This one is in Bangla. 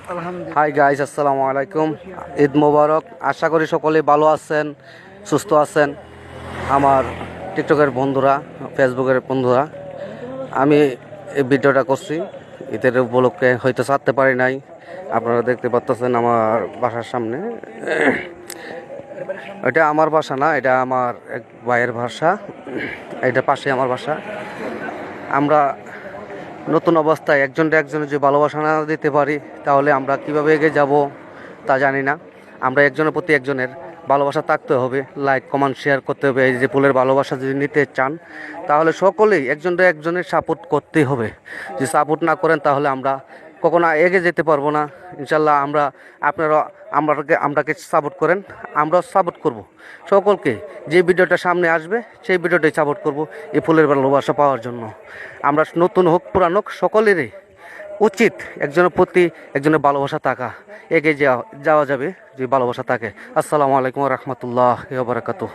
হাই গাইস, আসসালামু আলাইকুম। ঈদ মোবারক। আশা করি সকলেই ভালো আছেন, সুস্থ আছেন। আমার টিকটকের বন্ধুরা, ফেসবুকের বন্ধুরা, আমি এই ভিডিওটা করছি ঈদের উপলক্ষে, হয়তো ছাড়তে পারি নাই। আপনারা দেখতে পাচ্ছেন আমার বাসার সামনে। এটা আমার বাসা না, এটা আমার এক ভাইয়ের বাসা। এটা পাশে আমার বাসা। আমরা নতুন অবস্থায় একজনের যে ভালোবাসা না দিতে পারি, তাহলে আমরা কিভাবে এগিয়ে যাব তা জানি না। আমরা একজনের প্রতি একজনের ভালোবাসা থাকতে হবে, লাইক কমেন্ট শেয়ার করতে হবে। এই যে ফুলের ভালোবাসা যদি নিতে চান, তাহলে সকলেই একজনের সাপোর্ট করতেই হবে। যদি সাপোর্ট না করেন, তাহলে আমরা কখনো এগিয়ে যেতে পারবো না। ইনশাল্লাহ আপনারা আমরাকে সাপোর্ট করেন, আমরাও সাপোর্ট করব সকলকে। যে ভিডিওটা সামনে আসবে, সেই ভিডিওটাই সাপোর্ট করব এই ফুলের ভালোবাসা পাওয়ার জন্য। আমরা নতুন হোক পুরানো হোক, সকলেরই উচিত একজনের প্রতি একজনের ভালোবাসা থাকা। এগিয়ে যাওয়া যাবে যদি ভালোবাসা থাকে। আসসালামু আলাইকুম ওয়া রাহমাতুল্লাহি ওয়া বারাকাতুহু।